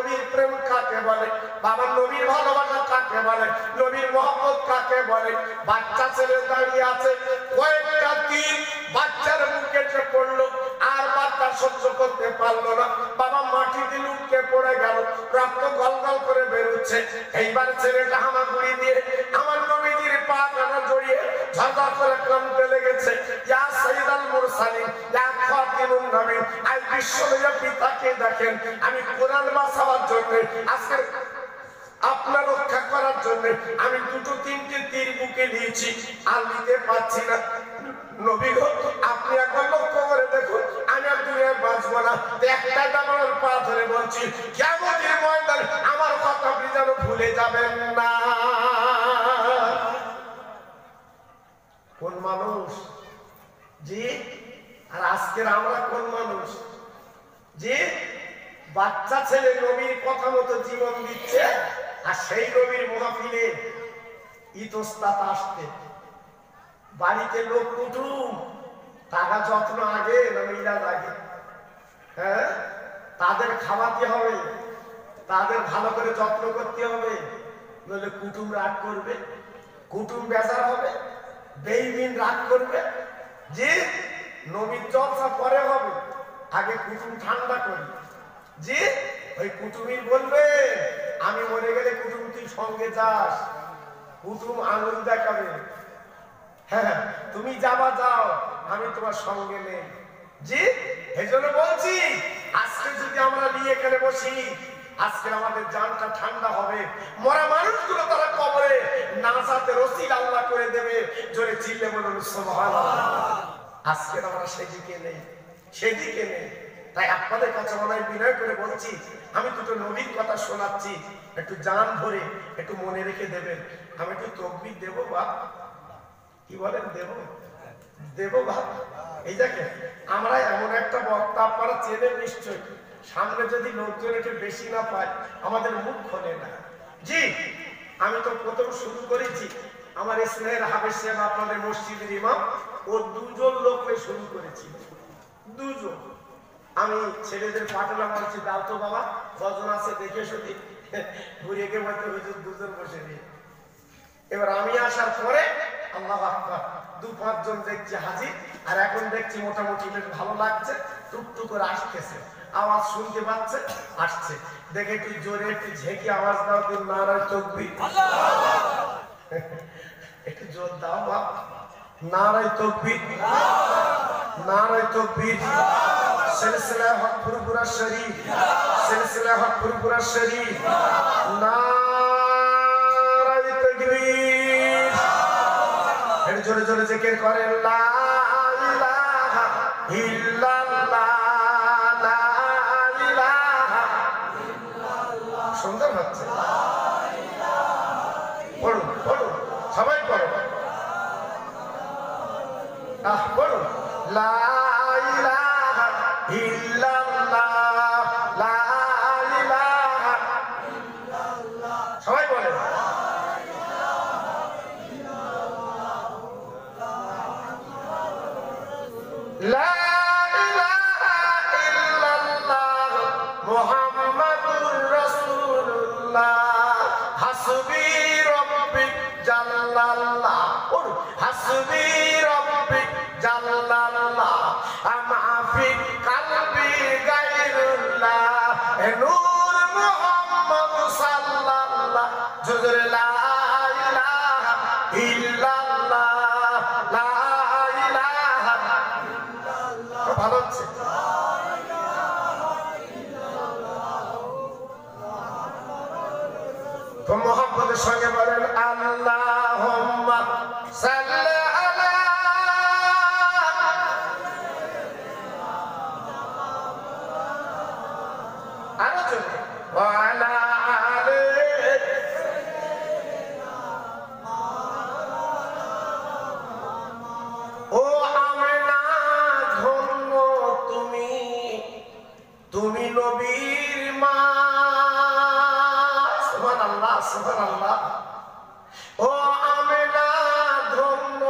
নবীর প্রেম কাকে বলে, বাবা নবীর ভালোবাসা কাকে বলে, নবীর মহব্বত কাকে বলে। বাচ্চা ছেলে দাঁড়িয়ে আছে, কয়েকটা দিন বাচ্চার মুখে এসে পড়লো, আর বাচ্চা সহ্য করতে পারলো না, বাবা মাটিতে লুটকে পড়ে গেল, রক্ত গলগল করে বেরোচ্ছে। এইবার ছেলেটা হামাগুড়ি দিয়ে আমার নবীজির পা কাটা জড়িয়ে ঝরঝর করে কাঁদতে লেগেছে। ইয়া সাইয়্যিদাল মুরসালিন, ইয়া খাতিমুন নবীন, আই বিশ্বনবীর পিতাকে দেখেন, আমি কোরআন বাঁচাবার জন্য, আজকে আপনার রক্ষা করার জন্য আমি দুটো তিনটে তীর বুকে নিয়েছি, আর নিতে পারছি না। নবী গো, আপনি একবার লক্ষ্য করে দেখুন, আমি আর দুনিয়ায় বাঁচবো না। একটা দামার পা ধরে বলছি, কিয়ামতের ময়দানে আমার কথা আপনি যেন ভুলে যাবেন না। কোন মানুষ জি? আর আজকের আমরা কোন মানুষ জি? বাচ্চা ছেলে নবীর কথা মতো জীবন দিচ্ছে, আর সেই নবীর মাহফিলে ইতস্তাত আসতে বাড়িতে লোক কুটুম, টাকা যত্ন আগে না মিলাদ আগে? হ্যাঁ, তাদের খাওয়াতে হবে, তাদের ভালো করে যত্ন করতে হবে, নইলে কুটুম রাগ করবে, কুটুম বেজার হবে, বেঈমান রাগ করবে। যে নবীর চর্চা পরে হবে, আগে কুটুম ঠান্ডা করি। যে ওই কুটুমি বলবে, আমি মরে গেলে কুটুম তুই সঙ্গে যাস, কুটুম আঙুল দেখাবে, হ্যাঁ তুমি যাবা যাও, আমি তোমার সঙ্গে নেই। জি, এই জন্য বলছি, আজকে যদি আমরা নিয়ে এখানে বসি, আজকে আমাদের জানটা ঠান্ডা হবে। মরা মানুষগুলো তারা কবরে নাজাতের ওসিলা আল্লাহ করে দেবে। জোরে চিল্লে বলুন সুবহানাল্লাহ। আজকে আমরা সেদিকে নেই, সেদিকে নেই। তাই আপনাদের কাছে মনে হয় বিনয় করে বলছি, আমি দুটো নবীর কথা শোনাচ্ছি, একটু জান ভরে একটু মনে রেখে দেবেন। আমি একটু তকবীর দেবো বা কি বলেন, দেবো দেবো বাপ। এই দেখেন, আমরা এমন একটা বক্তা, আপনারা চেনেন নিশ্চয়ই, সামনে যদি লোকজন একটু বেশি না পায় আমাদের মুখ খোলে না। জি, আমি তো প্রথম শুরু করেছি, আমার স্নেহের হাফেজ সাহেব আপনাদের মসজিদের ইমাম, ও দুজন লোককে শুরু করেছি, দুজন। আমি ছেলেদের পাঠালাম, বলছি দাও তো বাবা, কজন আছে দেখে শুধু ঘুরে গিয়ে বলতে হুজুর দুজন বসে নিয়ে। এবার আমি আসার পরে আল্লাহু আকবার, 2-5 জন দেখছি হাজির, আর এখন দেখছি মোটামুটি বেশ ভালো লাগছে, টুকটুক করে আসতেছে, আওয়াজ শুনতে পাচ্ছে, আসছে। দেখে একটু জোরে একটু ঝেঁকে আওয়াজ দাও, দিন নারায়ে তাকবীর, একটু জোর দাও বাপ, নারায়ে তাকবীর, নারায়ে তাকবীর। সিলসিলা হক ফুরফুরা শরীফ, সিলসিলা হক ফুরফুরা শরীফ, নারায়ে তাকবীর। এর জোরে জোরে জিকির করেন, লা ইলাহা ইল্লাল্লাহ, লা ইলাহা ইল্লাল্লাহ। সুন্দর হচ্ছে, পড়ুন পড়ুন, সবাই পড়ুন, পড়ুন, লা ইলাহা ইল্লাল্লাহ, লা ইলাহা ইল্লাল্লাহ। সবাই বলেন, লা ইলাহা ইল্লাল্লাহ মুহাম্মাদুর রাসূলুল্লাহ, হাসবি রাব্বি জাল্লাল্লাহ, হাসবি রাব্বি জাল্লাল্লাহ, আমা ফি কলবি গায়রুল্লাহ, নূর মুহাম্মদ সাল্লাল্লাহ, জোরে লা ইলাহা ইল্লাল্লাহ, লা ইলাহা ইল্লাল্লাহ। ভালো হচ্ছে, তো মুহাম্মদের সঙ্গে বলেন, আল্লাহুম্মা সাল্লি আলা, আরো জোরে, ওয়া আলা আলি, ও আমিনা ধন্য তুমি, তুমি নবীর মা। সুবহানাল্লাহ, সুবহানাল্লাহ। ও আমিনা ধন্য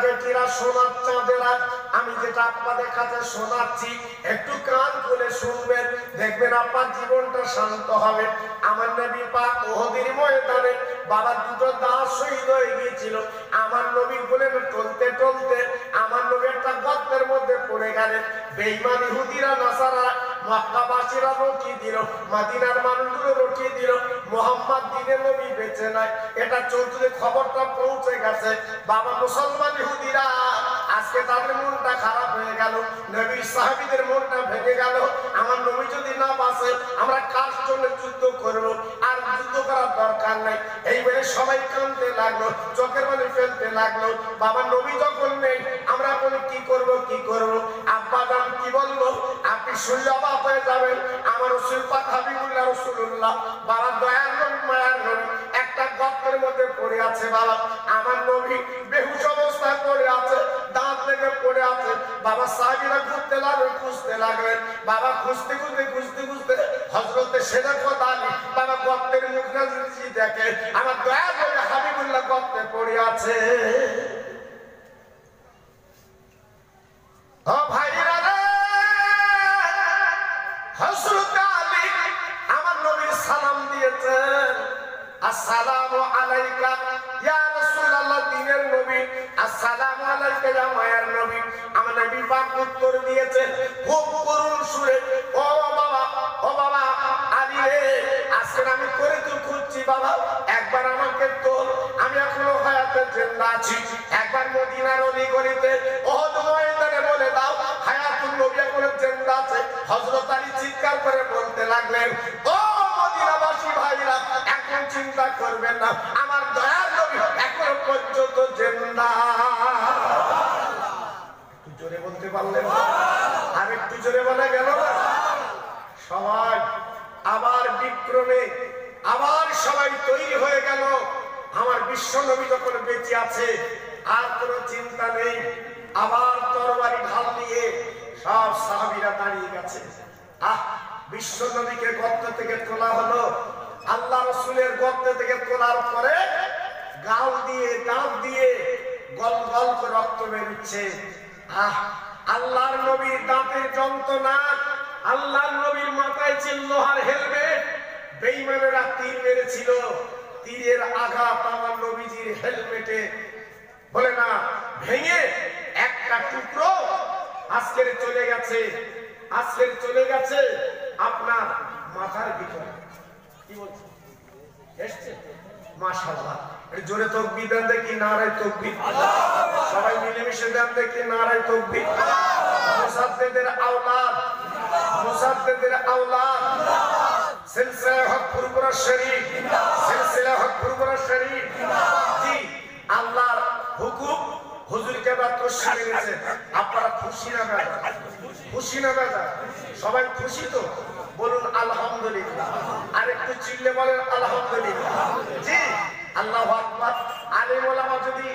বেটিরা, সোনার চাঁদেরা, আমি যেটা আপনাদের কাছে শোনাচ্ছি একটু কান খুলে শুনবেন, দেখবেন আপনার জীবনটা শান্ত হবে। আমার নবী পাক উহুদের ময়দানে বাবা দুটো দাঁত শহীদ হয়ে গিয়েছিল। আমার নবী বলেন টলতে টলতে আমার নবী একটা গর্তের মধ্যে পড়ে গেলেন। বেঈমান ইহুদিরা, নাসারা, মক্কাবাসীরা রটিয়ে দিল, মদিনার মানুষগুলো রটিয়ে দিল, মুহাম্মদ দিনের নবী বেঁচে নাই। এটা চৌধুরী খবরটা পৌঁছে গেছে। বাবা মুসলমান ইহুদিরা আজকে তাদের মনটা খারাপ হয়ে গেল, নবীর সাহাবীদের মনটা ভেঙে গেল। আমার নবী যদি না বাঁচে আমরা কার জন্য যুদ্ধ করব? আর যুদ্ধ করার দরকার নাই। এই বলে সবাই কাঁদতে লাগলো, চোখের পানি ফেলতে লাগলো। বাবা নবী যখন নেই আমরা এখন কি করব কি করব? আব্বা জান কি বললো আপনি শুনলে অবাক হয়ে যাবেন। আমার রাসূল পাক হাবিবুল্লাহ রাসূলুল্লাহ বাবা দয়ার নবী, মায়ার নবী একটা গর্তের মধ্যে পড়ে আছে। বাবা আমার নবী বেহুশ অবস্থায় পড়ে আছে, দাঁত লেগে পড়ে আছে। বাবা সাহাবীরা ঘুরতে লাগলেন, খুঁজতে লাগলেন। বাবা খুঁজতে খুঁজতে খুঁজতে খুঁজতে হযরতে সিদ্দিক আলী বাবা গর্তের মুখ নজরী দেখে আমার দয়ার নবী হাবিবুল্লাহ গর্তে পড়ে আছে। ও ভাইরা রে, হযরত আলী আমার নবীর সালাম দিয়েছেন, আসসালামু আলাইকা ইয়া রাসূলুল্লাহ, দিনের নবী, আসসালামু আলাইকা ইয়া মায়ার নবী। আমার নবী পাক উত্তর দিয়েছেন খুব করুণ সুরে, ও বাবা, ও বাবা আলী রে, আজকে আমি করে তো খুঁজছি বাবা, একবার আমাকে তোল, আমি এখনো হায়াতে জিন্দা আছি। একবার মদিনার অলিগলিতে উহুদ ময়দানে বলে দাও হায়াতুন নবী এখনো জিন্দা আছে। হযরত আলী চিৎকার করে বলতে লাগলেন, ও মদিনাবাসী ভাইরা, এখন চিন্তা করবেন না, আমার দয়ার নবী এখনো পর্যন্ত জিন্দা। একটু জোরে বলতে পারলেন? আর একটু জোরে বলে গেল না? সবাই আবার বিক্রমে আবার সবাই তৈরি হয়ে গেল। আমার বিশ্ব নবী যখন বেঁচে আছে আর কোনো চিন্তা নেই। আবার তরবারি ঢাল দিয়ে সব সাহাবীরা দাঁড়িয়ে গেছে। বিশ্ব নবীকে গর্ত থেকে তোলা হলো। আল্লাহ রাসূলের গর্ত থেকে তোলার পরে গাল দিয়ে দাঁত দিয়ে গল গল করে রক্ত বেরোচ্ছে। আল্লাহর নবীর দাঁতের যন্ত্রণা, আল্লাহর নবীর মাথায় ছিল লোহার হেলমেট। বেঈমানেরা তীর মেরেছিল, তীরের আঘাত আমার নবীজির হেলমেটে বলে না ভেঙে একটা টুকরো আজকের চলে গেছে, আজকের চলে গেছে আপনার মাথার ভিতরে। কি বলছে? এসছে মাশাআল্লাহ। জোরে তাকবীর দেন দেখি, নারায়ে তাকবীর। সবাই মিলেমিশে দেন দেখি, নারায়ে তাকবীর। মুসাদ্দিদের আওলাদ, মুসাদ্দিদের আওলাদ, সিলসিলা হক ফুরফুরা শরীফ, সিলসিলা হক ফুরফুরা শরীফ। জি, আল্লাহর হুকুম হুজুরকে বাত শিখিয়েছে। আপনারা খুশি না বেজা? খুশি না বেজা? সবাই খুশি তো? বলুন আলহামদুলিল্লাহ। আর একটু চিল্লে বলেন আলহামদুলিল্লাহ। জি, আল্লাহু আকবার। আলেম ওলামা যদি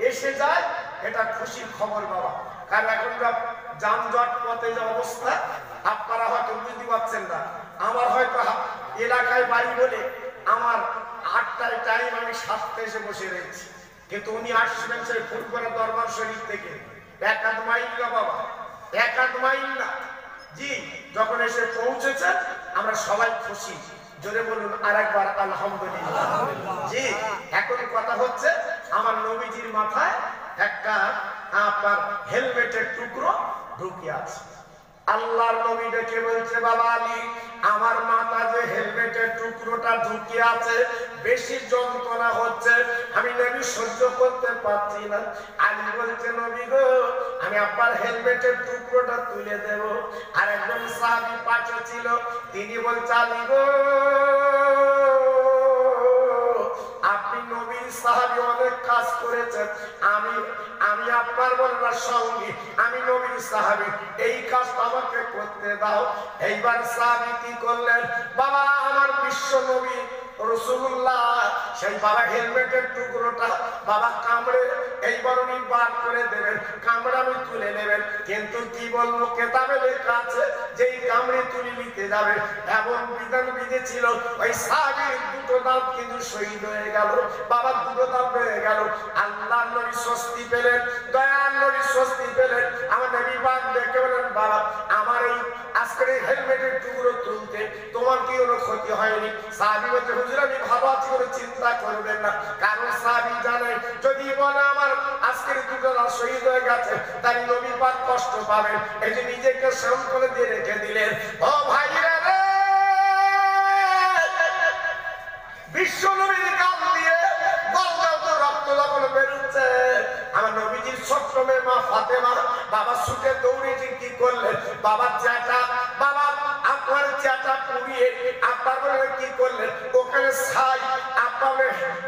এসে যায় এটা খুশির খবর বাবা। কারণ এখনকার যানজট পথে যে অবস্থা আপনারা হয়তো বুঝতে পারছেন না। আমার হয়তো এলাকায় বাড়ি বলে আমার 8টায় টাইম, আমি 7টায় এসে বসে রয়েছি। কিন্তু উনি আসছিলেন সেই ফুরফুরা দরবার শরীফ থেকে 1-1 মাইল না বাবা, 1-1 মাইল না। জি, যখন এসে পৌঁছেছেন আমরা সবাই খুশি। জোরে বলুন আরেকবার আলহামদুলিল্লাহ। জি, এখন কথা হচ্ছে আমার নবীজির মাথায় একটা আপনার হেলমেটের টুকরো ঢুকে আছে। আল্লাহর নবী ডেকে বলছে, বাবা আলী, আমার মাথা যে হেলমেটের টুকরোটা ঢুকে আছে, বেশি যন্ত্রণা হচ্ছে, আমি নবী সহ্য করতে পারছি না। আলী বলছে, নবী গো, আমি আপনার হেলমেটের টুকরোটা তুলে দেব। আর একজন সাহাবী পাশে ছিল, তিনি বলছে, আলী গো, আপনি নবীর সাহাবী, অনেক কাজ করেছেন, আমি আপনার বলার সঙ্গী, আমি নবীর সাহাবী, এই কাজ আমাকে করতে দাও। এইবার সাহাবী কি করলেন? বাবা আমার বিশ্ব নবী রাসূলুল্লাহ সেই বাবা হেলমেটের টুকরোটা বাবা কামড়ে এইবার উনি বার করে দেবেন, কামড়ে আমি তুলে নেবেন। কিন্তু কি বলবো, কেতাবে লেখা আছে যেই কামড়ে তুলে নিতে যাবে এমন বিধান বিধেছিল, ওই সাহাবীর দুটো দাঁত কিন্তু শহীদ হয়ে গেল। বাবা দুটো দাঁত হয়ে গেল। আল্লাহর নবী নবী স্বস্তি পেলেন, দয়ার নবী স্বস্তি পেলেন। আমার নবী পাক দেখে বলেন, বাবা আমার এই আজকের এই হেলমেটের টুকরো তুলতে তোমার কি কোনো ক্ষতি হয়নি? সাহাবী বলছে, হুজুর আমি ভালো আছি, কোনো চিন্তা করবেন না। কারণ সাহাবী জানে যদি বলে আমার আজকের টুকরা শহীদ হয়ে গেছে, তাই নবী পাক কষ্ট পাবেন। এই যে নিজেকে শান্ত করে দিয়ে রেখে দিলেন। ও ভাইরা রে, বিশ্ব নবীর গাল দিয়ে গলগাল তো রক্ত যখন বেরোচ্ছে, আমার নবীজির ছোট্ট মেয়ে মা ফাতেমা বাবা ছুটে দৌড়েছে, কি করলেন? বাবার চ্যাটা, বাবা আপনার চ্যাটা পুড়িয়ে আপনার বলে কি করলেন? ওখানে ছাই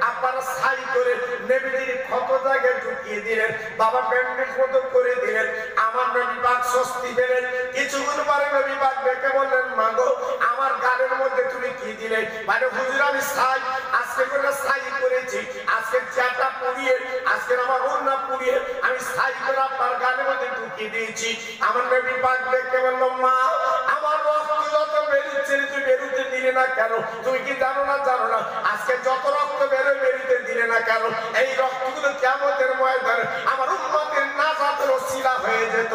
আপনারা ছাই করে নবীজির ক্ষত জায়গায় ঢুকিয়ে দিলেন, বাবা ব্যান্ডেজ মতো করে দিলেন। আমার নবী পাক স্বস্তি পেলেন। কিছুক্ষণ পরে নবী পাক ডেকে বললেন, মা গো আমার গালের মধ্যে তুমি কি দিলে? মানে হুজুর আমি ছাই আজকে করে ছাই করেছি, আজকের চ্যাটা পুড়িয়ে আজকের আমার ওড়না পুড়িয়ে আমি ছাই করে আপনার গালের মধ্যে ঢুকিয়ে দিয়েছি। আমার নবী পাক ডেকে বলল, মা আমার রক্ত যত বেরোচ্ছে তুই বেরোতে দিলে না কেন? তুমি কি জানো না আজকে যত রক্ত বেরোতে দিলে না কেন? এই রক্তগুলো কিয়ামতের ময়দানে আমার উম্মতের নাজাতের ওসিলা হয়ে যেত।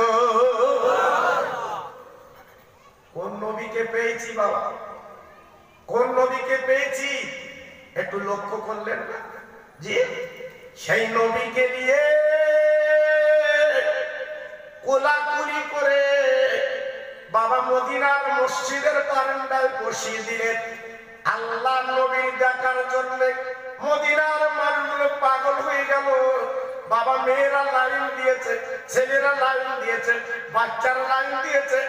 কোন নবীকে পেয়েছি বাবা, কোন নবীকে পেয়েছি? একটু লক্ষ্য করলেন না? জি, সেই নবীকে নিয়ে কোলাকুলি করে বাবা মদিনার মসজিদের বারান্দায় বসিয়ে দিলেন। আল্লাহ নবীর দেখার জন্য মদিনার মানুষগুলো পাগল হয়ে গেল। বাবা মেয়েরা লাইন দিয়েছে, ছেলেরা লাইন দিয়েছে, বাচ্চারা লাইন দিয়েছে,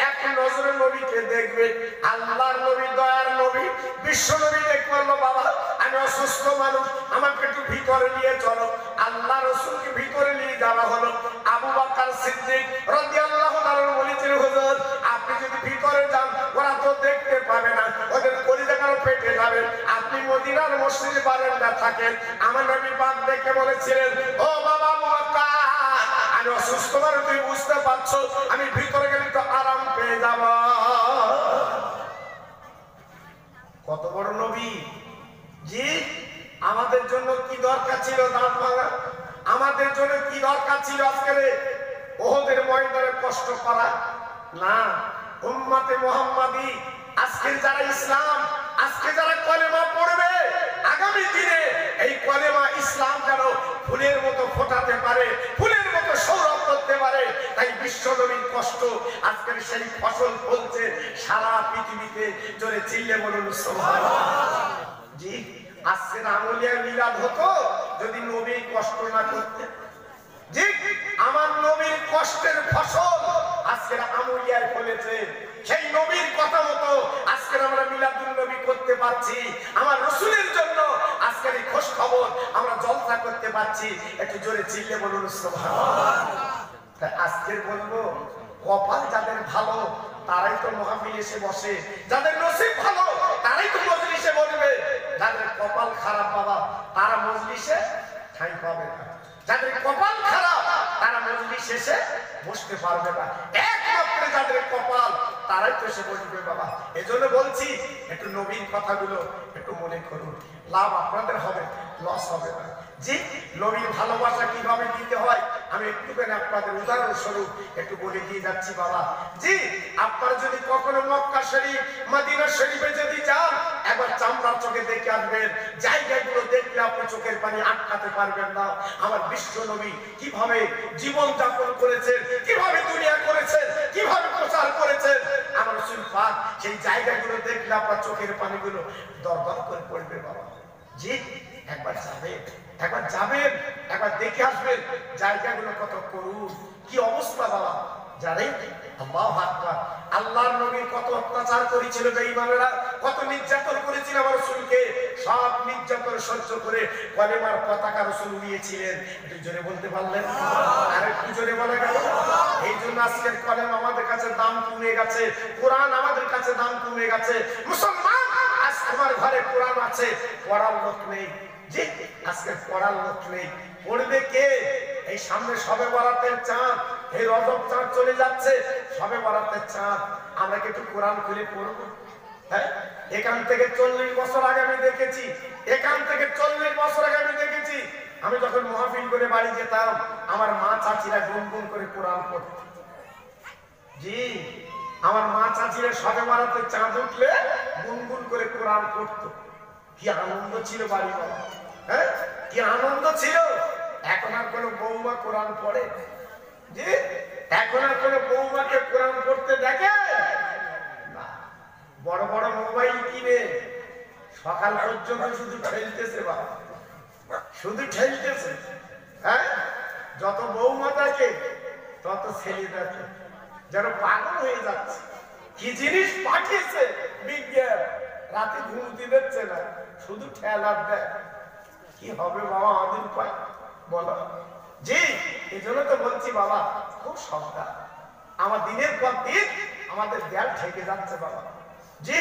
এক নজরে নবীকে দেখবে। আল্লাহর নবী, দয়ার নবী, বিশ্ব নবী দেখে বললো, বাবা আমি অসুস্থ মানুষ, আমাকে একটু ভিতরে নিয়ে চলো। আল্লাহ রাসূলকে ভিতরে নিয়ে যাওয়া হলো। আবু বকর সিদ্দিক রাদিয়াল্লাহু তাআলা বলেছিলেন, হুজুর আপনি যদি ভিতরে যান ওরা তো দেখতে পাবে না, ওদের কলিজাগুলো ফেটে যাবে। আপনি মদিনার মসজিদে বারান্দা থাকেন। আমার নবী পাক দেখে বলেছিলেন, ও বাবা আবু বকর আমি অসুস্থ মানুষ, তুই বুঝতে পারছো আমি ভিতরে গেলে তো আরাম পেয়ে যাব। কত বড় নবী! জি, আমাদের জন্য কি দরকার ছিল দাঁত ভাঙা? আমাদের জন্য কি দরকার ছিল আজকের ওহদের ময়দানে কষ্ট করা? না, উম্মতে মুহাম্মাদি আজকের যারা ইসলাম, আজকে যারা কলেমা পড়বে, আগামী দিনে এই কলেমা ইসলাম যেন ফুলের মতো ফোটাতে পারে, ফুলের মতো সৌরভ করতে পারে। তাই বিশ্ব নবীর কষ্ট আজকের সেই ফসল ফলছে সারা পৃথিবীতে। জোরে চিল্লে বলুন সুবহানাল্লাহ। জি, আজকের আমলিয়া মিলাদ হতো যদি নবী কষ্ট না করতেন। জি, আমার নবীর কষ্টের ফসল আজকের আমলিয়ায় ফলেছে। সেই নবীর কথা মতো আজকে আমরা মিলাদুন নবী করতে পারছি। আমার রাসূলের জন্য আজকের এই খোঁজ খবর আমরা জলসা করতে পারছি। একটু জোরে চিল্লে বলুন সুবহানাল্লাহ। তাই আজকের বলবো, কপাল যাদের ভালো তারাই তো মাহফিলে এসে বসে, যাদের নসিব ভালো তারাই তো মজলিসে বসবে। যাদের কপাল খারাপ বাবা তারা মজলিসে ঠাঁই পাবে না। যাদের কপাল খারাপ তারা মজলিস এসে বসতে পারবে না। একমাত্র যাদের কপাল তারাই তো এসে বসবে বাবা। এজন্য বলছি একটু নবীর কথাগুলো একটু মনে করুন, লাভ আপনাদের হবে, লস হবে না। জি, নবীর ভালোবাসা কিভাবে দিতে হয় আমি একটুখানি আপনাদের উদাহরণস্বরূপ একটু বলে দিয়ে যাচ্ছি বাবা। জি, আপনারা যদি কখনো মক্কা শরীফ, মদিনা শরীফে যদি যান, একবার চামড়ার চোখে দেখে আসবেন। জায়গাগুলো দেখলে আপনি চোখের পানি আটকাতে পারবেন না। আমার বিশ্ব নবী কিভাবে জীবন যাপন করেছেন, কিভাবে দুনিয়া করেছেন, কিভাবে প্রচার করেছেন, আমার রাসূল পাক সেই জায়গাগুলো দেখলে আপনার চোখের পানিগুলো দরদর করে পড়বে বাবা। জি, একবার যাবেন, একবার যাবেন, একবার দেখে আসবেন জায়গাগুলো কত করুণ, কি অবস্থা বাবা। জানেন আল্লাহু আকবার, আল্লাহর নবী কত অত্যাচার করেছিল বেঈমানেরা, কত নির্যাতন করেছিল আমার রাসূলকে। সব নির্যাতন সহ্য করে কলেমার পতাকা রাসূল উড়িয়েছিলেন। একটু জোরে বলতে পারলেন? আর একটু জোরে বলে গেল। এই জন্য আজকের কলেমা আমাদের কাছে দাম কমে গেছে, কোরআন আমাদের কাছে দাম কমে গেছে। মুসলমান আজ তোমার ঘরে কোরআন আছে, পড়ার লোক নেই। জি, আজকে পড়ার লোক নেই। পড়বে কে? এই সামনে শবে বরাতের চাঁদ, এই রজব চাঁদ চলে যাচ্ছে, শবে বরাতের চাঁদ। আমরা কি একটু কোরআন খুলে পড়বো? হ্যাঁ, এখান থেকে 40 বছর আগে আমি দেখেছি, এখান থেকে 40 বছর আগে আমি দেখেছি আমি যখন মাহফিল করে বাড়ি যেতাম আমার মা চাচিরা গুনগুন করে কোরআন পড়ত। জি, আমার মা চাচিরা সবে বারাতে চাঁদ উঠলে গুনগুন করে কোরআন পড়তো। কি আনন্দ ছিল বাড়ি বাবা, হ্যাঁ কি আনন্দ ছিল। এখন আর কোনো বৌমা কোরআন পড়ে? জি, এখন আর কোনো বৌমাকে কোরআন পড়তে দেখে না। বড় বড় মোবাইল কিনে সকাল পর্যন্ত শুধু ঠেলতেছে বাবা, শুধু ঠেলতেছে। হ্যাঁ, যত বৌমা থাকে তত ছেলে থাকে, যেন পাগল হয়ে যাচ্ছে। কি জিনিস পাঠিয়েছে বিজ্ঞান, রাতে ঘুমতে দিচ্ছে না, শুধু ঠেলার দেয়। কি হবে বাবা আমাদের উপায় বলো? জি, এই জন্য তো বলছি বাবা খুব সাবধান। আমার দিনের পর দিন আমাদের দেয়াল ঠেকে যাচ্ছে বাবা। জি,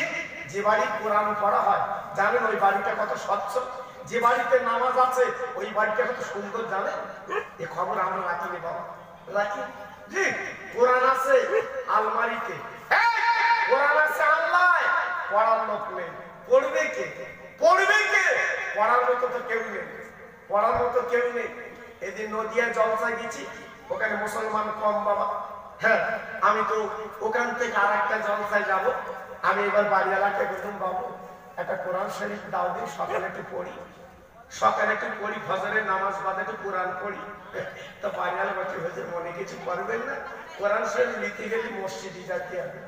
যে বাড়ি কোরআন পড়া হয় জানেন ওই বাড়িটা কত স্বচ্ছ, যে বাড়িতে নামাজ আছে ওই বাড়িটা কত সুন্দর, জানেন? এ খবর আমরা রাখি রে বাবা, রাখি। জি, কোরআন আছে আলমারিতে, কোরআন আছে আল্লাহ, পড়ার লোক নেই। পড়বে কে? পড়বে কে? পড়ার মতো তো কেউ নেই, পড়ার মতো কেউ নেই। এদিন নদিয়া জলসায় গেছি, ওখানে মুসলমান কম বাবা। হ্যাঁ, আমি তো ওখান থেকে আর একটা জলসায় যাব। আমি এবার বাড়িওয়ালাকে বললাম, বাবু একটা কোরআন শরীফ দাও দিন, সকালে একটু পড়ি, সকালে একটু পড়ি, ফজরের নামাজ বাদে একটু কোরআন পড়ি। তো বাড়িওয়ালা বলছে, হয়েছে মনে কিছু করবেন না, কোরআন শরীফ নিতে গেলে মসজিদে যেতে হবে।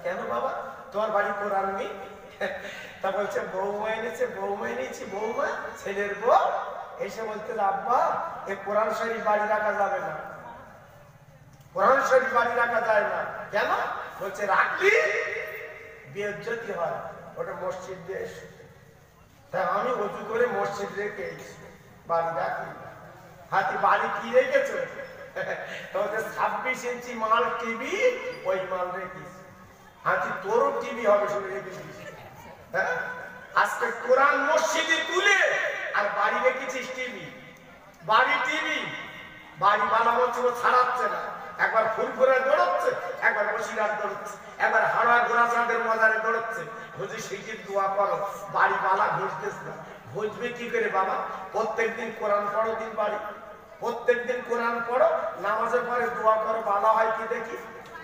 কেন বাবা, তোমার বাড়ি কোরআন নেই? তা বলছে বৌমা এনেছে, বৌমা এনেছি, বৌমা ছেলের বউ এসে বলতে, আব্বা এ কোরআন শরীফ বাড়ি রাখা যাবে না, কোরআন শরীফ বাড়ি রাখা যায় না। কেন? বলছে রাখলি বেইজ্জতি হয়, ওটা মসজিদ দিয়ে এসে। তাই আমি উজু করে মসজিদ রেখে এসেছি, বাড়ি রাখি। হাতি বাড়ি কি রেখেছ? 26 ইঞ্চি মাল টিভি, ওই মাল রেখেছি। হাতি তোরও টিভি হবে শুনে রেখেছিস। হ্যাঁ, আজকে কোরআন মসজিদে তুলে আর বাড়ি রেখেছিস টিভি, বাড়ি টিভি। বাড়ি বানা বলছে ও ছাড়াচ্ছে না, একবার ফুরফুরে দৌড়চ্ছে, একবার বসিরাত দৌড়চ্ছে, একবার হাওড়া ঘোড়াচাঁদের মজারে দৌড়চ্ছে। হুজুর শিখির দোয়া করো, বাড়ি বালা ঘুরতেছ না। বুঝবে কি করে বাবা? প্রত্যেকদিন কোরআন পড়ো, দিন বাড়ি প্রত্যেকদিন কোরআন পড়ো, নামাজের পরে দোয়া করো, বালা হয় কি দেখি,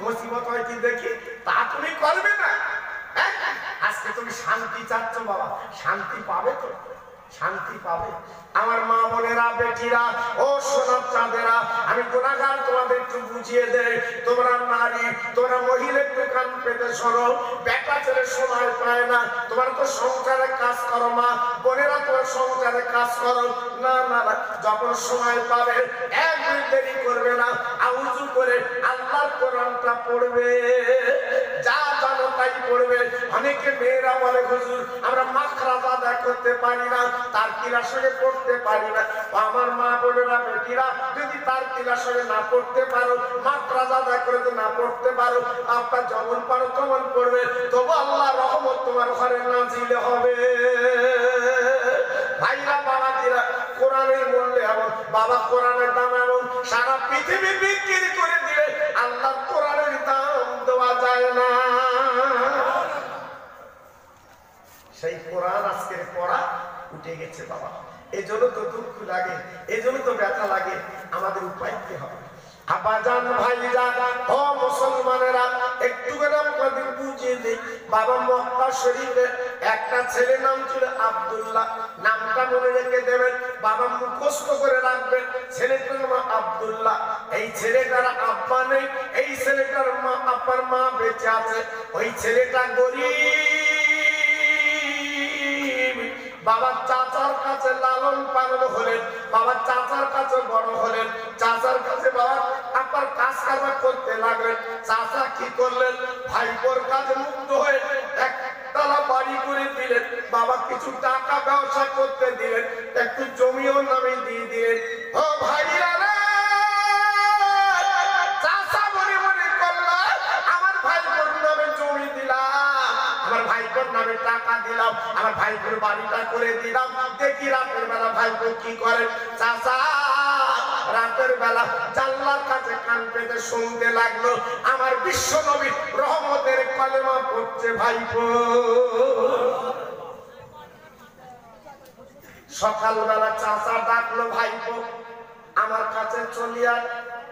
মুসিবত হয় কি দেখি। তা তুমি করবে না? আজকে তুমি শান্তি চাচ্ছ বাবা, শান্তি পাবে তো? শান্তি পাবে। আমার মা বোনেরা, বেটিরা, ও সোনার চাঁদেরা, আমি গুনাহগার, তোমাদের একটু বুঝিয়ে দেয়। তোমরা নারী, তোমরা মহিলা, একটু কান পেতে শোনো। বেটা ছেলে সময় পায় না, তোমার তো সংসারে কাজ করো। মা বোনেরা, তোমার সংসারে কাজ করো। না না না, যখন সময় পাবে এক মিনিট দেরি করবে না, আউযু করে আল্লাহর কোরআনটা পড়বে, যা জানো তাই পড়বে। অনেকে মেয়েরা বলে, হুজুর আমরা মাখরাজ আদায় করতে পারি না, তার কিলার সঙ্গে পড়তে পারি না। আমার মা বোনেরা, বেটিরা, যদি তার কিলার সঙ্গে না পড়তে পারো, মাখরাজ আদায় করে না পড়তে পারো, আপনার যেমন পারো তেমন পড়বে, তবু আল্লাহর রহমত তোমার ঘরে নাজিল হবে। ভাইরা, বাবাজিরা, কোরআনের মূল্য এমন, বাবা কোরআনের দাম এমন, সারা পৃথিবী বিক্রি করে দিলে আল্লাহর কোরআনের দাম দেওয়া যায় না। সেই কোরআন আজকের পড়া উঠে গেছে বাবা। এই জন্য তো দুঃখ লাগে, এই জন্য তো ব্যথা লাগে। আমাদের উপায় কি হবে? আবাজান ভাইরা, ও মুসলমানেরা, একটু করে আপনাদের বুঝিয়ে দিই। বাবা মক্কা শরীফে একটা ছেলে নাম ছিল আব্দুল্লাহ, নামটা মনে রেখে দেবেন, বাবা মুখস্থ করে রাখবেন। ছেলেটার নাম আব্দুল্লাহ। এই ছেলেটার আব্বা নেই, এই ছেলেটার মা, আব্বার মা বেঁচে আছে। ওই ছেলেটা গরিব, বাবার চাচার কাছে লালন পালন হলেন, বাবার চাচার কাছে বড় হলেন, চাচার কাছে বাবা আপনার কাজ কারবার করতে লাগলেন। চাচা কি করলেন? ভাইপোর কাছে মুক্ত হয়ে একতলা বাড়ি করে দিলেন, বাবা কিছু টাকা ব্যবসা করতে দিলেন, একটু জমিও নামে দিয়ে দিলেন। ও ভাইরা রে, চাচা মনে মনে করলেন আমার ভাইপোর নামে জমি দিলাম, আমার ভাইপোর নামে টাকা দিলাম, আমার ভাইপোর বাড়িটা করে দিলাম, দেখি রাতের বেলা ভাইপো কি করে। চাচা রাতের বেলা জানলার কাছে কান পেতে শুনতে লাগলো আমার বিশ্ব নবী রহমতের কলেমা পড়ছে ভাইপো। সকালবেলা চাচা ডাকলো, ভাইপো আমার কাছে চলিয়া।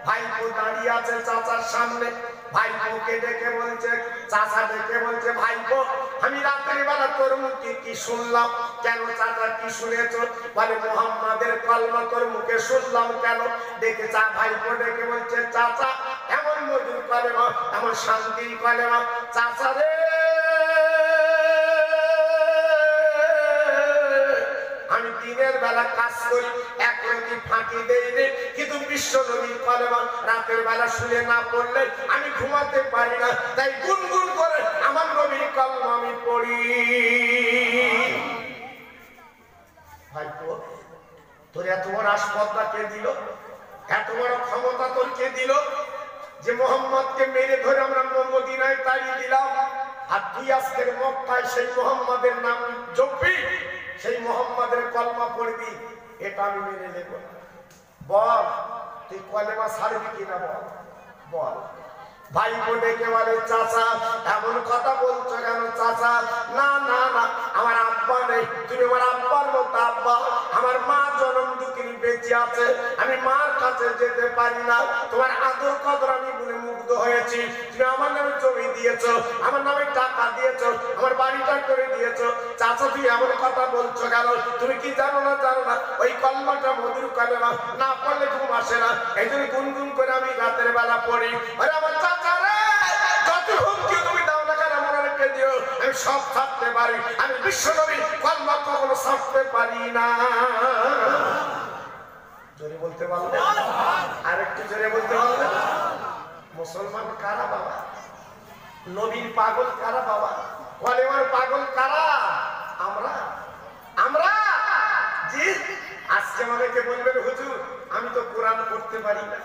ভাইপো দাঁড়িয়ে আছে চাচার সামনে। ভাইপোকে ডেকে বলছে, চাচা ডেকে বলছে, ভাইপো আমি রাতের বেলা তোর মুখে কি শুনলাম? কেন চাচা কি শুনেছ? বলে মুহাম্মাদের কলমা তোর মুখে শুনলাম। কেন? ডেকে চা ভাইপো ডেকে বলছে, চাচা এমন মধুর কলেমা, এমন শান্তির কলেমা। চাচা রে আমি দিনের বেলা কাজ করি, এক রতি ফাঁকি দেই রে, কিন্তু বিশ্ব নবীর কলেমা রাতের বেলা শুনে না পড়লে আমি ঘুমাতে পারি না। তাই গুনগুন করে আমার নবীর কলমা আমি পড়ি। ভাইপো তোর এত বড় আসপদটা কে দিল? এত বড় ক্ষমতা তোর কে দিল যে মোহাম্মদকে মেরে ধরে আমরা মদিনায় তাড়িয়ে দিলাম, আর তুই আজকের মক্কায় সেই মোহাম্মদের নাম জপবি, সেই মোহাম্মদের কলমা পড়বি? এটা আমি মেনে নেব না। বল তুই কলেমা ছাড়বি কিনা? বল বল। ভাই ডেকে বলে, চাচা এমন কথা বলছো কেন? চাচা না না না, আমার আব্বা নেই, তুমি আমার আব্বার মতো আব্বা। আমার মা জনম দুঃখিনী বেঁচে আছে, আমি মার কাছে যেতে পারি না। তোমার আদর কদর আমি বলে মুগ্ধ হয়েছি। তুমি আমার নামে জমি দিয়েছো, আমার নামে টাকা দিয়েছো, আমার বাড়িটা করে দিয়েছো। চাচা তুই এমন কথা বলছো কেন? তুমি কি জানো না? জানো না ওই কলমাটা মধুর কলেমা, না পড়লে ঘুম আসে না। এই জন্য গুনগুন করে আমি রাতের বেলা পড়ি। আরে আমার চাচা রে, যত হুমকি তুমি দাও না কেন মনে রেখে দিও, আমি সব ছাড়তে পারি। আমি বিশ্ব নবী কলমা কখনো ছাড়তে পারি না। জোরে বলতে পারলে? আর একটু জোরে বলতে পারলে? মুসলমান কারা বাবা? নবীর পাগল কারা বাবা? কলেমার পাগল কারা? আমরা। আমরা জি। আজকে অনেকে বলবেন, হুজুর আমি তো কোরআন পড়তে পারি না।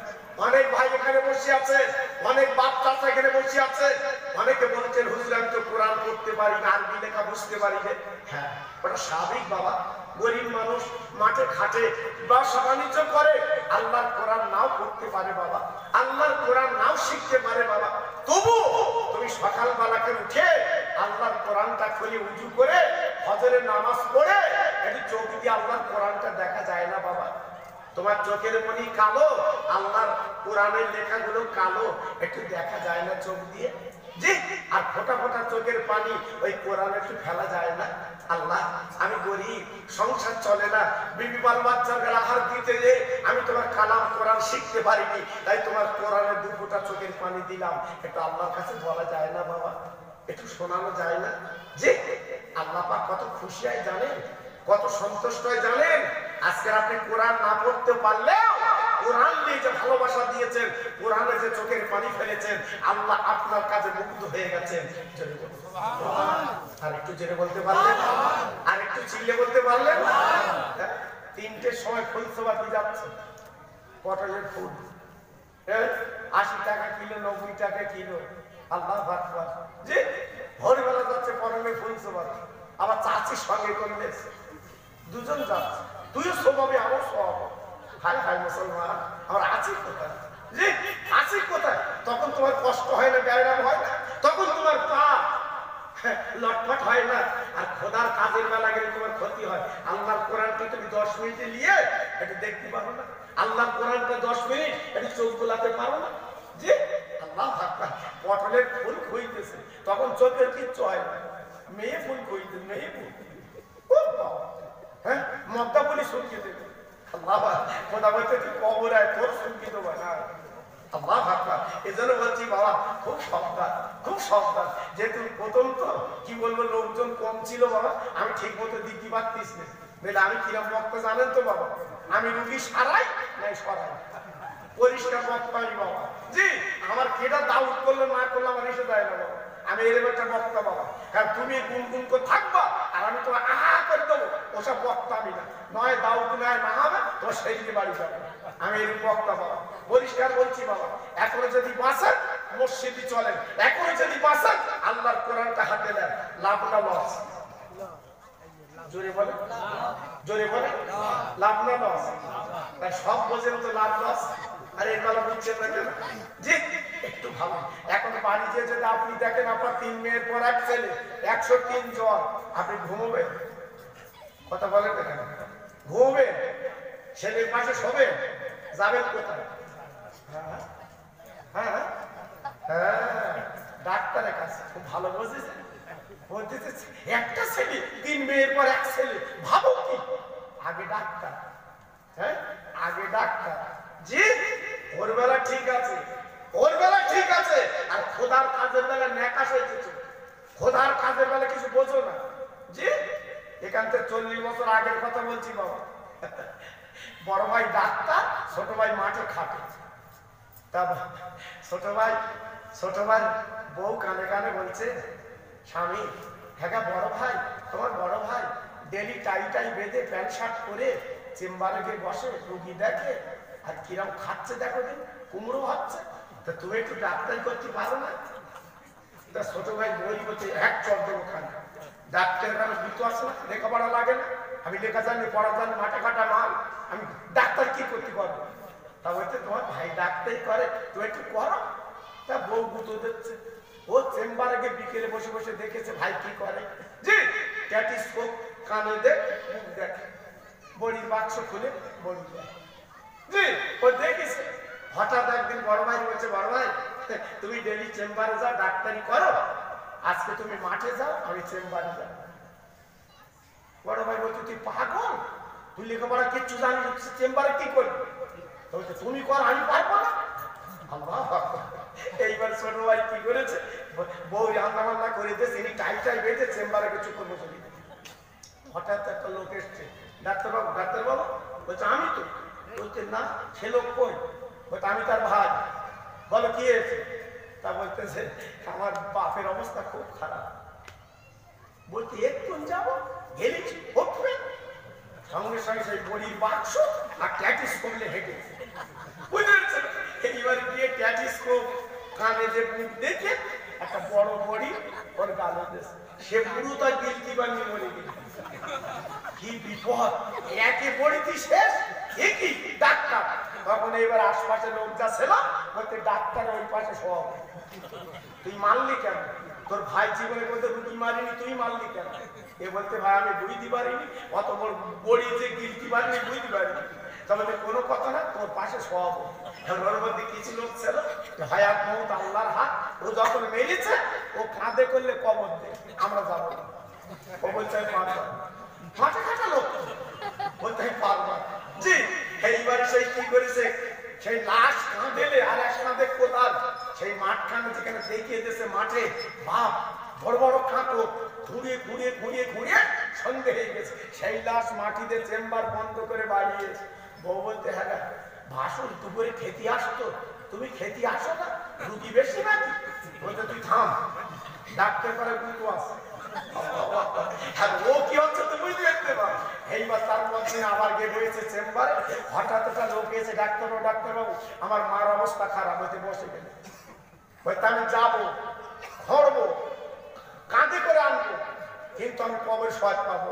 অনেক ভাই এখানে বসে আছে, অনেক বাপ চাচা এখানে বসে আছে। অনেকে বলছেন, হুজুর আমি তো কোরআন পড়তে পারি না, আরবি লেখা বুঝতে পারি না। হ্যাঁ, ওটা স্বাভাবিক বাবা। গরিব মানুষ মাঠে খাটে, ব্যবসা বাণিজ্য করে, আল্লাহর কোরআন নাও পড়তে পারে বাবা, আল্লাহর কোরআন নাও শিখতে পারে বাবা। তবু তুমি সকালবেলাকে উঠে আল্লাহর কোরআনটা খুলে উজু করে ফজরের নামাজ পড়ে একটু চোখ দিয়ে আল্লাহর কোরআনটা দেখা যায় না বাবা? তোমার চোখের মনি কালো, আল্লাহর কোরআনের লেখাগুলো কালো, একটু দেখা যায় না চোখ দিয়ে? জি। আর ফোটা ফোটা চোখের পানি ওই কোরআন একটু ফেলা যায় না? আল্লাহ আমি গরিব, সংসার চলে না, বিবি বাল বাচ্চাকে আহার দিতে যে আমি তোমার কালাম কোরআন শিখতে পারিনি, তাই তোমার কোরআনের দু ফোঁটা চোখের পানি দিলাম। একটু আল্লাহর কাছে বলা যায় না বাবা? একটু শোনানো যায় না? যে আল্লাহ পাক কত খুশি হয় জানেন, কত সন্তুষ্ট হয় জানেন? আজকে আপনি কোরআন না পড়তে পারলেও কোরআন দিয়ে যে ভালোবাসা দিয়েছেন, কোরআনে যে চোখের পানি ফেলেছেন, আল্লাহ আপনার কাছে মুগ্ধ হয়ে গেছেন। আর একটু জেনে বলতে পারলেন? আর একটু চিল্লে বলতে পারলেন? 3টের সময় ফুলসভাতে যাচ্ছে, পটলের ফুল 80 টাকা কিলো, 90 টাকা কিলো। আল্লাহ আকবার। জি, ভোরবেলা যাচ্ছে পটলের ফুলসভাতে, আবার চাচির সঙ্গে করলে দুজন যাচ্ছে, তুইও স্বভাবে আমার স্বভাব। হায় হায় মুসলমান, আমার আছি কোথায়? জি, আছি কোথায়? তখন তোমার কষ্ট হয় না, ব্যায়াম হয় না, তখন তোমার পা লটপট হয় না, আর খোদার কাজের বেলা গেলে তোমার ক্ষতি হয়। আল্লাহর কোরআনটা তুমি 10 মিনিটে নিয়ে একটু দেখতে পারো না? আল্লাহর কোরআনটা 10 মিনিট একটু চোখ গোলাতে পারো না? জি, আল্লাহ আকবার। পটলের ফুল খুঁজতেছে, তখন চোখের কিচ্ছু হয় না, মেয়ে ফুল খুঁজতে, মেয়ে ফুল। হ্যাঁ, মক্কা বলি শুকিয়ে দেবে। আল্লাহ খোদা বলতে তুই কবর আয়, তোর শুকিয়ে দেবো না। আল্লাহ আকবার। এজন্য বলছি বাবা, খুব সাবধান, খুব সাবধান। যেহেতু প্রথম তো কি বলবো, লোকজন কম ছিল বাবা, আমি ঠিক মতো দিতে পারতিস না। বলে আমি কিরম বক্তা জানেন তো বাবা? আমি রুগী সারাই নাই সরাই, পরিষ্কার বক্তা আমি বাবা। জি, আমার কেটা দাউদ করলো না করলো আমার এসে যায় না বাবা। আমি এরকম একটা বক্তা বাবা। কারণ তুমি গুনগুন করে থাকবা আর আমি তোমার আহা করে দেবো, ওসব বক্তা আমি না। নয় দাউদ নয় না হবে, তোমার সেই দিকে বাড়ি যাবে। আমি এরকম বক্তা বাবা, পরিষ্কার বলছি বাবা। এখনো যদি বাঁচেন মসজিদে চলেন, এখনো যদি বাঁচেন আল্লাহর কোরআনটা হাতে নেন, লাভ না লস? জোরে বলে, জোরে বলে, লাভ না লস? তাই সব বোঝেন তো লাভ লস। আর এই বেলা বুঝছেন না কেন? জি, একটু ভালো। এখন বাড়িতে যদি আপনি দেখেন আপনার 3 মেয়ের পর 1 ছেলে, 103 জ্বর, আপনি ঘুমোবেন? কথা বলেন না কেন? ঘুমবেন, ছেলের পাশে শোবেন, যাবেন কোথায়? হ্যাঁ হ্যাঁ হ্যাঁ, ডাক্তারের কাছে। খুব ভালো বুঝেছে, বলতেছে একটা ছেলে, 3 মেয়ের পর এক ছেলে, ভাবো কি? আগে ডাক্তার, হ্যাঁ আগে ডাক্তার। জি, ওর বেলা ঠিক আছে, ওর বেলা ঠিক আছে, আর খোদার কাজের বেলা ন্যাকাশ হয়েছে। খোদার কাজের বেলা কিছু বোঝো না। জি, এখান থেকে 40 বছর আগের কথা বলছি বাবা। বড় ভাই ডাক্তার, ছোট ভাই মাঠে খাটে। তা ছোট ভাই বউ কানে কানে বলছে, স্বামী, হ্যাঁ বড় ভাই, তোমার বড় ভাই ডেলি টাই টাই বেঁধে প্যান্ট শার্ট পরে চেম্বারে গিয়ে বসে, রুগী দেখে, আর কিরম খাচ্ছে দেখো দিন, কুমড়ো ভাবছে। তা তুমি একটু ডাক্তারি করতে পারো না? তা ছোট ভাই বই করছে, এক চর দেবো খানে। ডাক্তারের কারণে বিতু আসে না, লেখাপড়া লাগে না, আমি লেখা জানি, পড়া জানি, মাঠে কাটা মাল, আমি ডাক্তার কি করতে পারবো? তা বলছে তোমার ভাই ডাক্তারি করে, তুমি একটু করো। তা বউ গুঁতো দিচ্ছে। ও চেম্বারে গিয়ে বিকেলে বসে বসে দেখেছে ভাই কি করে। জি, স্টেথোস্কোপ কানে দেখ, মুখ দেখে, বড়ির বাক্স খুলে বড়ি দেয়। জি, ও দেখেছে। হঠাৎ একদিন বড় ভাই বলছে, বড় ভাই তুমি ডেলি চেম্বারে যাও, ডাক্তারি করো, আজকে তুমি মাঠে যাও, আমি চেম্বারে যাও। বড় ভাই বলছে, তুই পাগল, তুই লেখাপড়া কিচ্ছু জানি, চেম্বারে কি করবি? বলছে, তুমি কর, আমি পারবো না। এইবার ছোট ভাই কি করেছে, বউ রান্না বান্না করে দিয়েছে, ইনি টাই টাই বেঁধে চেম্বারে কিছু করবো চলে। হঠাৎ একটা লোক এসছে, ডাক্তারবাবু, ডাক্তারবাবু। বলছে, আমি তো। বলছে, না, সে লোক কই? বলছে, আমি তার ভাই। বলো কি হয়েছে? তা বলতেছে, আমার বাপের অবস্থা খুব খারাপ। বলতে একটু যাবো, গেলেছি, উঠবে, সঙ্গে সঙ্গে সেই বড়ির বাক্স আর স্টেথোস্কোপ নিয়ে হেঁটেছে। বুঝেছেন? এইবার গিয়ে স্টেথোস্কোপ কানে যে মুখ দেখে একটা বড় বড়ি ওর গালে দিয়েছে। সে পুরো তার গিলতি বানিয়ে মরে গেল। কি বিপদ, একে বড়িতে শেষ, একই ডাক্তার। তখন এবার আশপাশে লোক যা ছিল, বলতে ডাক্তার ওই পাশে সব। তুই মারলি কেন? তোর ভাই জীবনে বলতে রুটি মারিনি, তুই মারলি কেন? এ বলতে, ভাই আমি বুঝতে পারিনি, অত বড় বড়ি যে গিলতি পারিনি, বুঝতে পারিনি। তবে কোনো কথা না, তোর পাশে সব। ওর মধ্যে কিছু লোক ছিল, হায়াত মৌত আল্লাহর হাত। ও যখন মেরেছে, ও কাঁধে করলে কবর দে, আমরা যাবো না। ও বলছে, আমি পারবো না। মাঠে খাটা লোক বলতে, আমি পারবো না। জি, এইবার সেই কি করেছে, সেই লাশ কাঁধেলে আর এক কাঁধে কোদাল, সেই মাঠখানে যেখানে দেখিয়ে দিয়েছে মাঠে, বাপ বড় বড় কাঁটো, ঘুরিয়ে ঘুরিয়ে ঘুরিয়ে ঘুরিয়ে সন্ধে হয়ে গেছে। সেই লাশ মাটিতে চেম্বার বন্ধ করে বাড়িয়েছে। বউ বলতে, হ্যাঁ ভাসুর দুপুরে খেতে আসতো, তুমি খেতে আসো না, রুগী বেশি নাকি? বলতে, তুই থাম, ডাক্তার করে গুঁতো আসে। আর ও কি হচ্ছে তো বুঝতে দেখতে পাবো। এইবার তার মধ্যে আবার গিয়ে রয়েছে চেম্বারে। হঠাৎ একটা লোক এসে, ডাক্তারবাবু, ডাক্তারবাবু, আমার মার অবস্থা খারাপ হয়েছে, বসে গেলে। হয়তো আমি যাবো, খড়বো, কাঁধে করে আনবো, কিন্তু আমি কবে সহায় পাবো।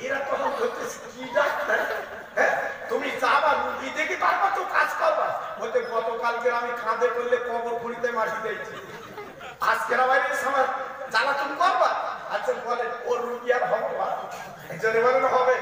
এরা তখন বলতেছে, কি ডাক্তার, হ্যাঁ তুমি যাবা, রুগী দেখি, তারপর তো কাজ করবা। বলতে, গতকালকে আমি কাঁধে করলে কবর খুঁড়িতে মাটি দিয়েছি, আজকের আবার আমার জ্বালাতন করবা। আচ্ছা বলে, ওর রুগী আর হবে? এই জন্য বলেন হবে।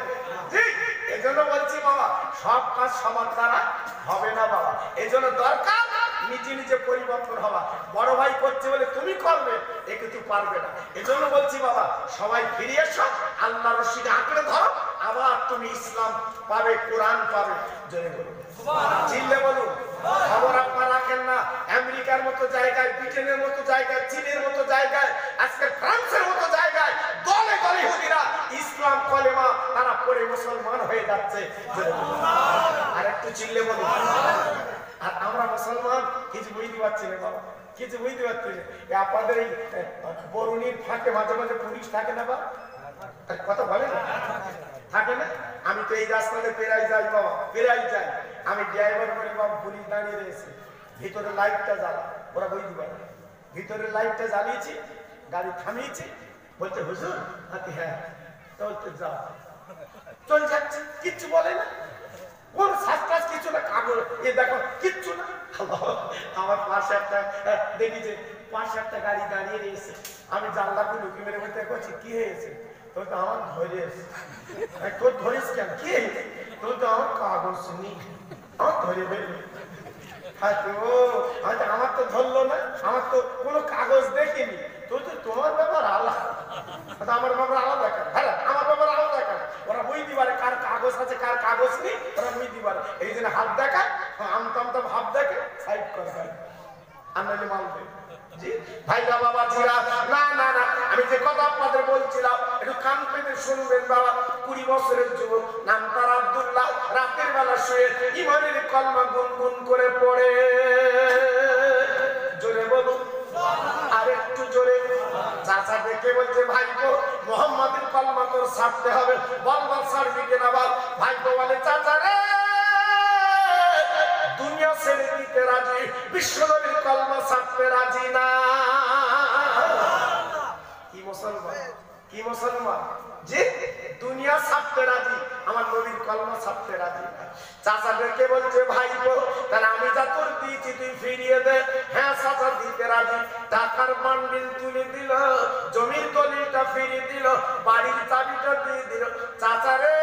ঠিক এই জন্য বলছি বাবা, সব কাজ সবার দ্বারা হবে না বাবা। এই জন্য দরকার নিজে নিজে পরিবর্তন হওয়া। বড় ভাই করছে বলে তুমি করবে, এ কিন্তু পারবে না। এই জন্য বলছি বাবা, সবাই ফিরে এসো, আল্লাহ রশিদে আঁকড়ে ধরো, আবার তুমি ইসলাম পাবে, কোরআন পাবে। জয় বলুন, চিল্লে বলুন। খবর আপনারা রাখেন না, আমেরিকার মতো জায়গায়, ব্রিটেনের মতো জায়গায়, চীনের মতো জায়গায়, আজকে ফ্রান্সের মতো জায়গায় দলে দলে ইহুদিরা ইসলাম কলেমা তারা পড়ে মুসলমান হয়ে যাচ্ছে। আর একটু চিল্লে বলুন। আর আমরা মুসলমান কিছু বুঝতে পারছি না বাবা, কিছু বুঝতে পারছি না। আপনাদের এই বরুণীর ফাঁকে মাঝে মাঝে পুলিশ থাকে না বাবা, কথা বলে না, থাকে না? আমি তো এই রাস্তাতে পেরাই যাই বাবা, পেরাই যাই। আমি ড্রাইভার বলি, বাবা পুলিশ দাঁড়িয়ে রয়েছে, ভিতরে লাইটটা জ্বালা, ওরা বুঝতে পারে। ভিতরে লাইটটা জ্বালিয়েছি, গাড়ি থামিয়েছি, বলতে, হুজুর আপনি? হ্যাঁ। তো বলতে, যাও। চলে যাচ্ছে, কিচ্ছু বলে না, কোন শাস্ত্রাস কিছু না, কাগজ এ দেখো কিচ্ছু না। আমার পাশে একটা দেখি যে পাশে একটা গাড়ি দাঁড়িয়ে রয়েছে, আমি জানলা খুলে উঁকি মেরে বলতে করছি, কি হয়েছে? তো তুই তো আমার ধরিস, তোর ধরিস কেন? কি তুই তো আমার কাগজ নি, আমার ধরে ফেলবি। আমার তো ধরলো না, আমার তো কোনো কাগজ দেখিনি। তুই তো তোমার ব্যাপার আলাদা, আমার ব্যাপার আলাদা কেন? হ্যাঁ, আমার ব্যাপার আলাদা কেন? ওরা বুঝতে পারে কার কাগজ আছে কার কাগজ নেই, ওরা বুঝতে পারে। এই জন্য হাত দেখায়, আমতা ভাব দেখে সাইড করে আনলে মাল দেয়। জি ভাইরা বাবা জিরা, না না না, আমি যে কথা আপনাদের বলছিলাম একটু কান পেতে শুনবেন বাবা। 20 বছরের যুবক, নাম তার আব্দুল্লাহ, রাতের বেলা শুয়ে ইমানের কলমা গুনগুন করে পড়ে। জোরে বলুন, আর একটু জোরে। চাচা দেখে বলছে, ভাইপো মোহাম্মদের কলমা তোর ছাড়তে হবে, বল বল ছাড়বি কিনা বল। ভাইপো বলে, চাচা রে দুনিয়া ছেড়ে দিতে রাজি, বিশ্বনবীর কলমা ছাড়তে রাজি না। কি মুসলমান, কি মুসলমান যে দুনিয়া ছাড়তে রাজি, আমার নবীর কলমা ছাড়তে রাজি না। চাচা ডেকে বলছে, ভাইপো তাহলে আমি যা তোর দিয়েছি তুই ফিরিয়ে দে। হ্যাঁ চাচা দিতে রাজি। টাকার বান্ডিল তুলে দিল, জমির দলিলটা ফিরিয়ে দিল, বাড়ির চাবিটা দিয়ে দিল। চাচা রে